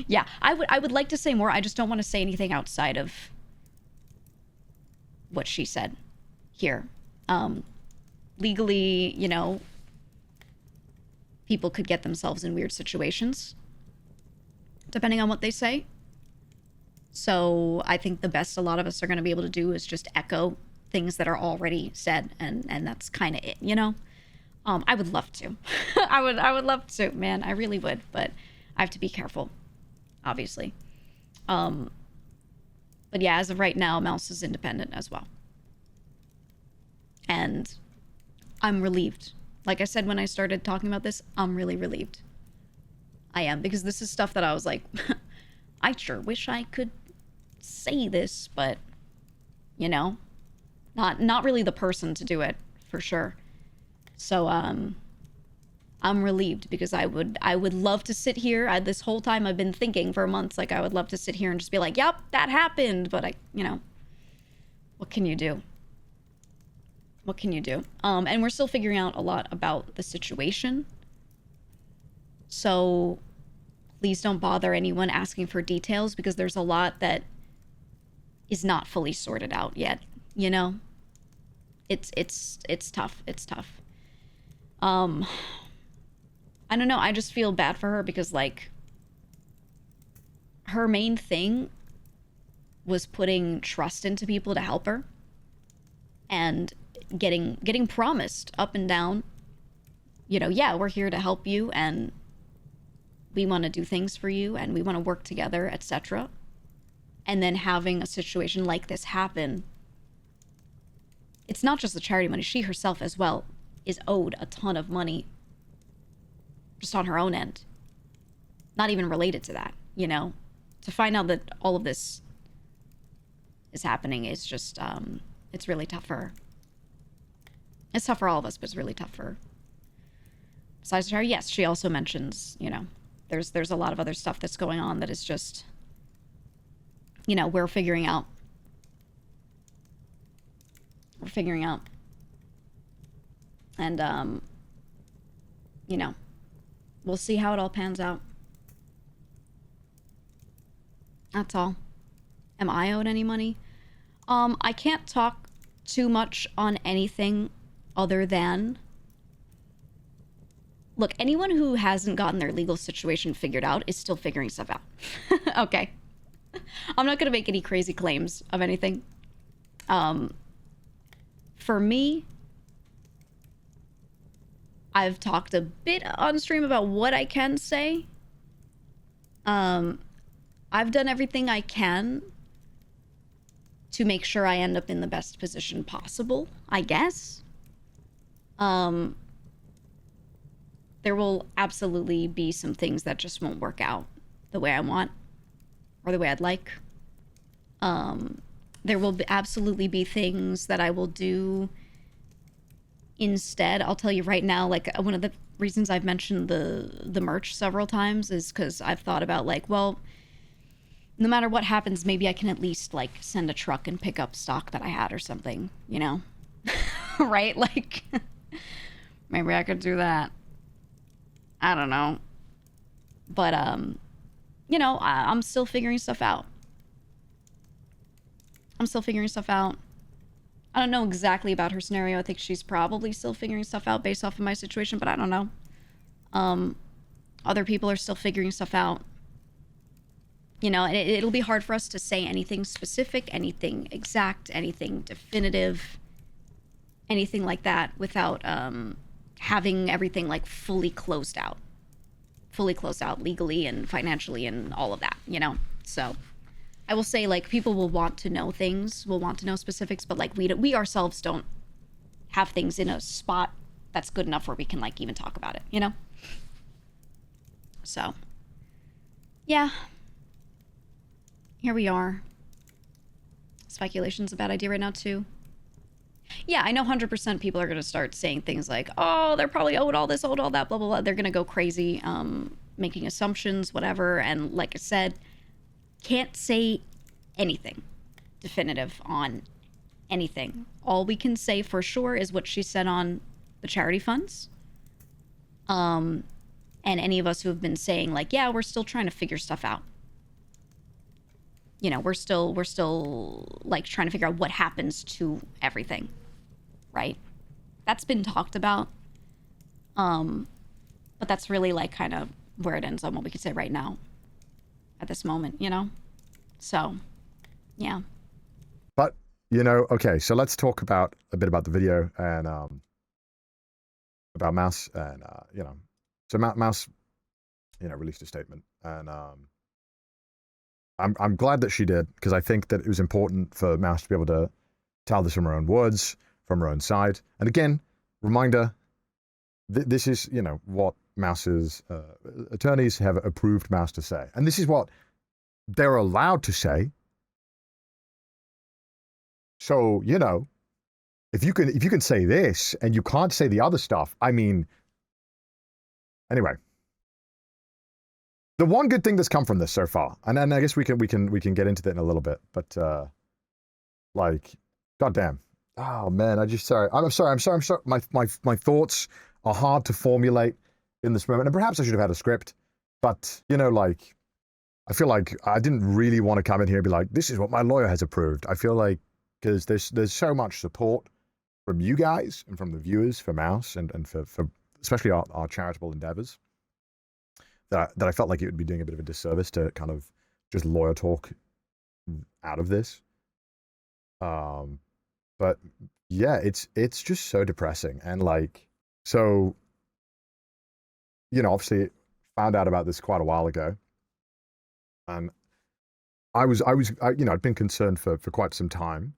Yeah, I would like to say more. I just don't want to say anything outside of what she said here. Legally, you know, people could get themselves in weird situations, depending on what they say. So I think the best a lot of us are going to be able to do is just echo things that are already said, and that's kind of it, you know? I would love to. I would love to, man. I really would, but I have to be careful, obviously. But yeah, as of right now, Mouse is independent as well. And I'm relieved. Like I said when I started talking about this, I'm really relieved. I am, because this is stuff that I was like, I sure wish I could say this, but, you know, not really the person to do it, for sure. So, I'm relieved because I would love to sit here. This whole time I've been thinking for months, like, I would love to sit here and just be like, yep, that happened. But you know, what can you do? What can you do? And we're still figuring out a lot about the situation. So please don't bother anyone asking for details because there's a lot that is not fully sorted out yet, you know? It's tough. It's tough. I don't know. I just feel bad for her because, like, her main thing was putting trust into people to help her and getting promised up and down, you know, yeah, we're here to help you and we want to do things for you and we want to work together, etc. and then having a situation like this happen, it's not just the charity money. She herself as well is owed a ton of money just on her own end. Not even related to that, you know? To find out that all of this is happening is just, it's really tough for her. It's tough for all of us, but it's really tough for her. Besides her, yes, she also mentions, you know, there's a lot of other stuff that's going on that is just, you know, we're figuring out. We're figuring out. And, you know, we'll see how it all pans out. That's all. Am I owed any money? I can't talk too much on anything other than... Look, anyone who hasn't gotten their legal situation figured out is still figuring stuff out. Okay. I'm not gonna make any crazy claims of anything. For me, I've talked a bit on stream about what I can say. I've done everything I can to make sure I end up in the best position possible, I guess. There will absolutely be some things that just won't work out the way I want or the way I'd like. There will absolutely be things that I will do instead. I'll tell you right now, like, one of the reasons I've mentioned the merch several times is because I've thought about, like, well, no matter what happens, maybe I can at least, like, send a truck and pick up stock that I had or something, you know? Right? Like, maybe I could do that. I don't know. But, you know, I'm still figuring stuff out. I'm still figuring stuff out. I don't know exactly about her scenario. I think she's probably still figuring stuff out based off of my situation, but I don't know. Other people are still figuring stuff out. You know, and it'll be hard for us to say anything specific, anything exact, anything definitive, anything like that without having everything, like, fully closed out legally and financially and all of that, you know? So I will say, like, people will want to know things, will want to know specifics, but, like, we ourselves don't have things in a spot that's good enough where we can, like, even talk about it, you know? So, yeah. Here we are. Speculation's a bad idea right now, too. Yeah, I know 100% people are going to start saying things like, oh, they're probably owed all this, owed all that, blah, blah, blah. They're going to go crazy, making assumptions, whatever. And like I said, can't say anything definitive on anything. All we can say for sure is what she said on the charity funds. And any of us who have been saying, like, yeah, we're still trying to figure stuff out. You know, we're still like trying to figure out what happens to everything, right? That's been talked about. But that's really, like, kind of where it ends on what we could say right now at this moment, you know? So, yeah. But, you know, okay, so let's talk about a bit about the video and about Mouse and, you know, so Mouse, you know, released a statement and, I'm glad that she did, because I think that it was important for Mouse to be able to tell this from her own words, from her own side. And again, reminder, this is, you know, what Mouse's attorneys have approved Mouse to say. And this is what they're allowed to say. So, you know, if you can say this and you can't say the other stuff, I mean, anyway. The one good thing that's come from this so far, and then I guess we can get into that in a little bit, but like, goddamn, oh man, I'm sorry. My thoughts are hard to formulate in this moment, and perhaps I should have had a script, but you know, like, I feel like I didn't really want to come in here and be like, this is what my lawyer has approved. I feel like because there's so much support from you guys and from the viewers for Mouse and for especially our charitable endeavors. That I felt like it would be doing a bit of a disservice to kind of just lawyer talk out of this. But yeah, it's just so depressing. And like, so, you know, obviously found out about this quite a while ago. I'd been concerned for quite some time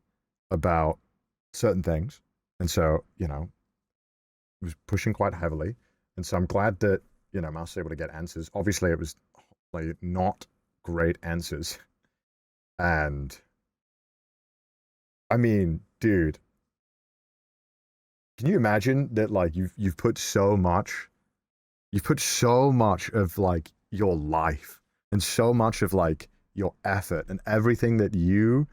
about certain things, and so was pushing quite heavily, and so I'm glad that Mouse was able to get answers. Obviously, it was like not great answers, and I mean, dude, can you imagine that? Like you've put so much of like your life and so much of like your effort and everything that you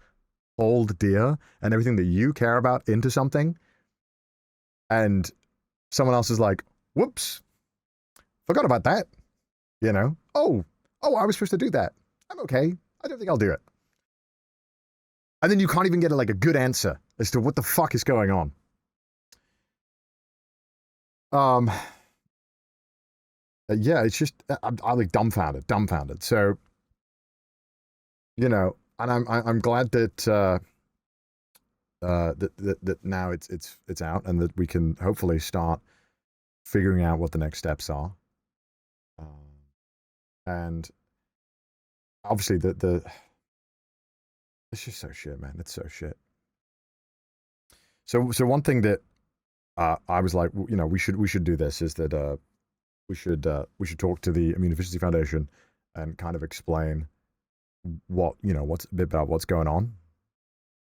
hold dear and everything that you care about into something, and someone else is like, whoops, forgot about that. Oh, I was supposed to do that. I'm okay. I don't think I'll do it. And then you can't even get like a good answer as to what the fuck is going on. Yeah, it's just I'm like dumbfounded. So, and I'm glad that that now it's out and that we can hopefully start figuring out what the next steps are. And obviously the it's just so shit, man. It's so shit. So one thing that I was like, we should do this is that we should talk to the Immunodeficiency Foundation and kind of explain what's a bit about what's going on.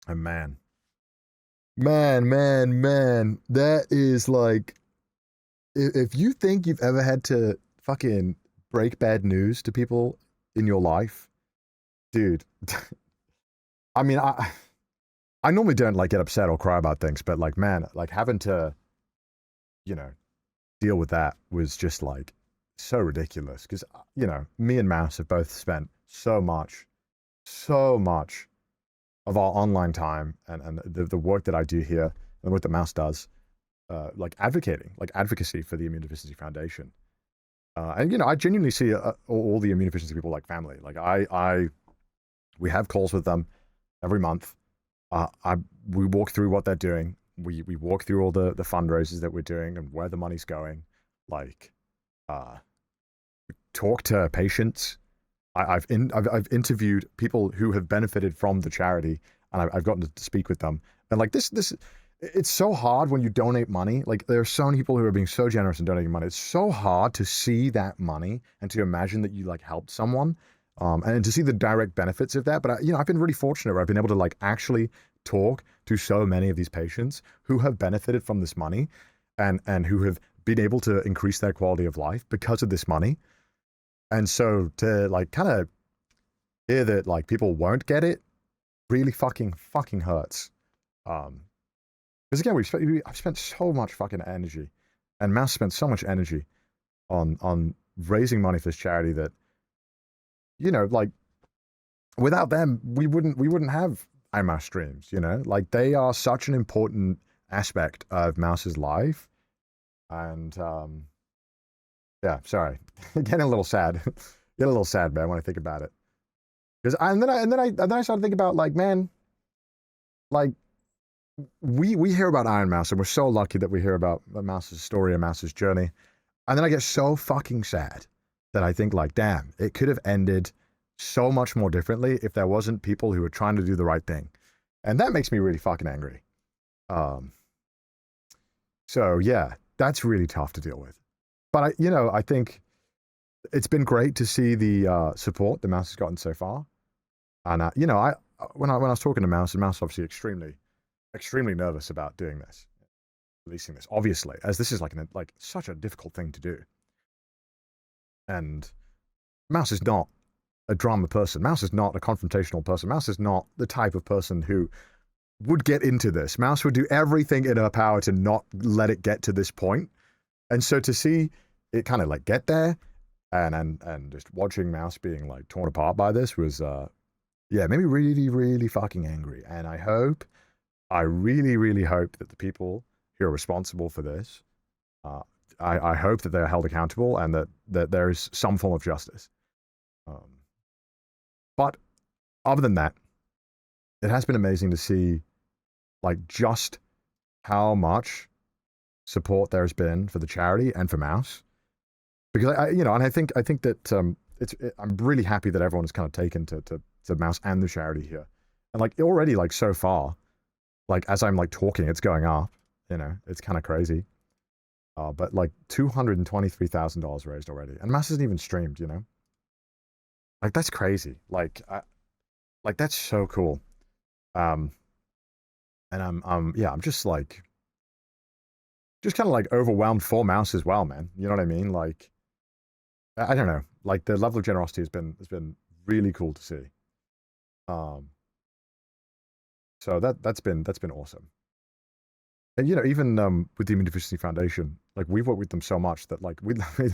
And man, that is like, if you think you've ever had to fucking break bad news to people in your life, dude. I mean, I normally don't like get upset or cry about things, but like, man, like having to, deal with that was just like so ridiculous. Because me and Mouse have both spent so much of our online time and the work that I do here and the work that Mouse does, like advocacy for the Immunodeficiency Foundation. And I genuinely see all the immunodeficiency people like family. Like we have calls with them every month. We walk through what they're doing. We walk through all the fundraisers that we're doing and where the money's going. Like, talk to patients. I've interviewed people who have benefited from the charity, and I've gotten to speak with them. And like this, it's so hard when you donate money. Like there are so many people who are being so generous in donating money. It's so hard to see that money and to imagine that you like helped someone, and to see the direct benefits of that. But I've been really fortunate where I've been able to like actually talk to so many of these patients who have benefited from this money, and who have been able to increase their quality of life because of this money. And so to like kind of hear that like people won't get it really fucking hurts. Because again, I've spent so much fucking energy, and Mouse spent so much energy on raising money for this charity that, like without them, we wouldn't have Ironmouse streams. Like they are such an important aspect of Mouse's life, and yeah, sorry, getting a little sad, man, when I think about it. Because and then I started thinking about like, man, like. We hear about Ironmouse, and we're so lucky that we hear about Mouse's story and Mouse's journey. And then I get so fucking sad that I think like, damn, it could have ended so much more differently if there wasn't people who were trying to do the right thing. And that makes me really fucking angry. So yeah, that's really tough to deal with. But I think it's been great to see the support that Mouse has gotten so far. And when I was talking to Mouse, and Mouse obviously extremely nervous about doing this, releasing this, obviously, as this is like such a difficult thing to do. And Mouse is not a drama person. Mouse is not a confrontational person. Mouse is not the type of person who would get into this. Mouse would do everything in her power to not let it get to this point. And so to see it kind of like get there, and just watching Mouse being like torn apart by this was made me really fucking angry. And I really hope that the people who are responsible for this, I hope that they are held accountable, and that there is some form of justice. But other than that, it has been amazing to see like just how much support there's been for the charity and for Mouse. Because and I think that I'm really happy that everyone has kind of taken to to Mouse and the charity here. And like already, like so far, like as I'm like talking, it's going up. You know, it's kind of crazy. But like $223,000 raised already, and Mouse isn't even streamed. You know, like that's crazy. Like that's so cool. And I'm just like, just kind of like overwhelmed for Mouse as well, man. You know what I mean? Like, I don't know. Like the level of generosity has been really cool to see. So that's been awesome. And you know, even with the Immunodeficiency Foundation, like we've worked with them so much that like we work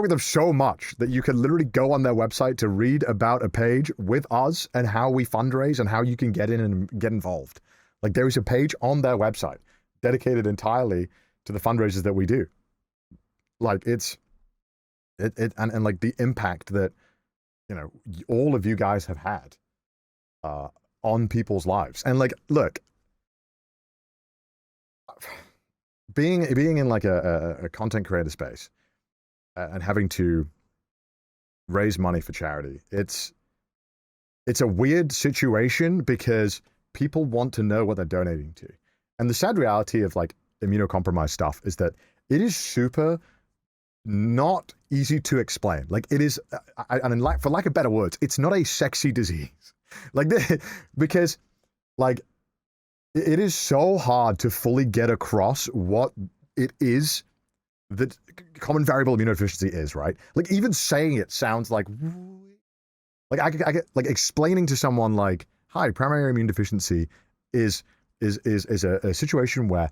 with them so much that you can literally go on their website to read about a page with us and how we fundraise and how you can get in and get involved. Like there is a page on their website dedicated entirely to the fundraisers that we do. Like and like the impact that, you know, all of you guys have had on people's lives. And like, look, being in like a content creator space and having to raise money for charity, it's a weird situation because people want to know what they're donating to. And the sad reality of like immunocompromised stuff is that it is super not easy to explain. Like it is, and like for lack of better words, it's not a sexy disease. Like because like it is so hard to fully get across what it is that common variable immunodeficiency is, right? Like even saying it sounds like I get like explaining to someone like, hi, primary immune deficiency is a situation where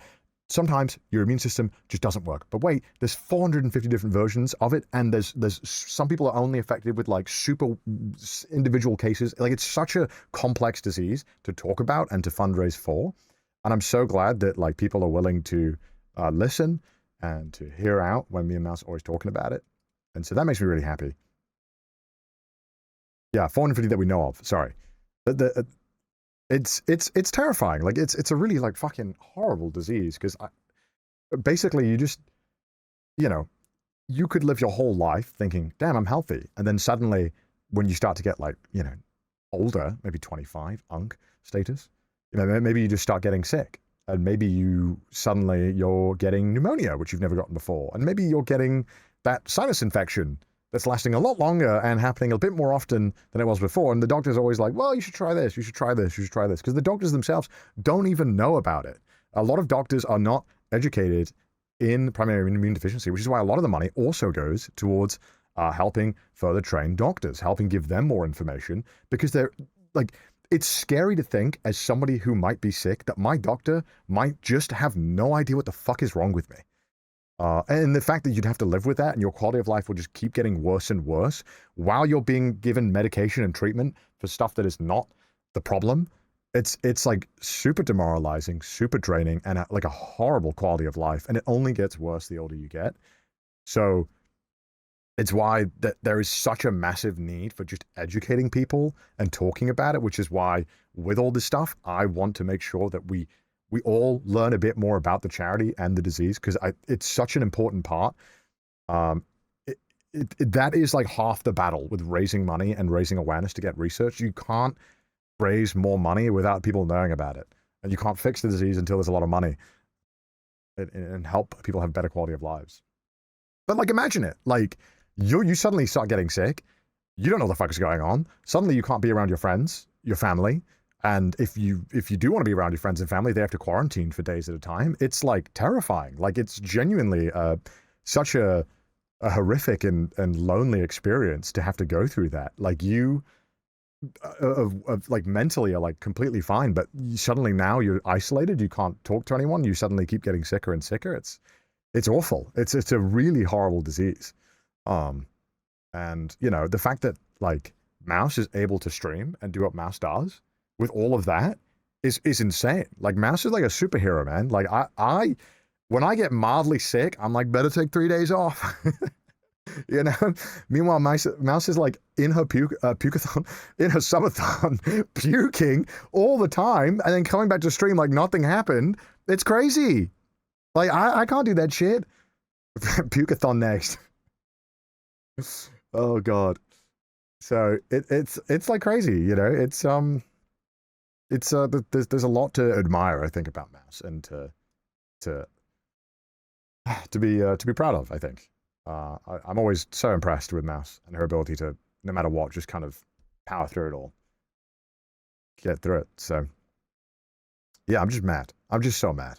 sometimes your immune system just doesn't work. But wait, there's 450 different versions of it, and there's some people are only affected with like super individual cases. Like it's such a complex disease to talk about and to fundraise for. And I'm so glad that like people are willing to listen and to hear out when me and Mouse are always talking about it. And so that makes me really happy. Yeah, 450 that we know of. Sorry. It's terrifying. Like it's a really like fucking horrible disease because basically you just, you know, you could live your whole life thinking, damn, I'm healthy. And then suddenly when you start to get like, you know, older, maybe 25, UNC status, you know, maybe you just start getting sick. And maybe you're getting pneumonia, which you've never gotten before. And maybe you're getting that sinus infection that's lasting a lot longer and happening a bit more often than it was before. And the doctor's always like, well, you should try this, you should try this, you should try this. Because the doctors themselves don't even know about it. A lot of doctors are not educated in primary immune deficiency, which is why a lot of the money also goes towards helping further train doctors, helping give them more information. Because they're like, it's scary to think as somebody who might be sick that my doctor might just have no idea what the fuck is wrong with me. And the fact that you'd have to live with that and your quality of life will just keep getting worse and worse while you're being given medication and treatment for stuff that is not the problem. It's like super demoralizing, super draining, and like a horrible quality of life. And it only gets worse the older you get. So it's why that there is such a massive need for just educating people and talking about it, which is why with all this stuff, I want to make sure that we all learn a bit more about the charity and the disease, because it's such an important part. That is like half the battle with raising money and raising awareness to get research. You can't raise more money without people knowing about it. And you can't fix the disease until there's a lot of money and help people have better quality of lives. But like, imagine it. Like, you suddenly start getting sick. You don't know what the fuck is going on. Suddenly you can't be around your friends, your family. And if you do want to be around your friends and family, they have to quarantine for days at a time. It's like terrifying. Like it's genuinely such a horrific and lonely experience to have to go through that. Like you, like mentally are like completely fine, but suddenly now you're isolated. You can't talk to anyone. You suddenly keep getting sicker and sicker. It's awful. It's a really horrible disease. And you know, the fact that like Mouse is able to stream and do what Mouse does with all of that is insane. Like Mouse is like a superhero, man. Like I when I get mildly sick, I'm like, better take 3 days off. You know? Meanwhile, Mouse is like in her pukeathon, in her subathon, puking all the time, and then coming back to stream like nothing happened. It's crazy. Like I can't do that shit. Pukeathon next. Oh god. So it's like crazy, you know. It's there's a lot to admire, I think, about Mouse, and to be proud of. I think I'm always so impressed with Mouse and her ability to, no matter what, just kind of power through it all, get through it. So yeah, I'm just mad. I'm just so mad.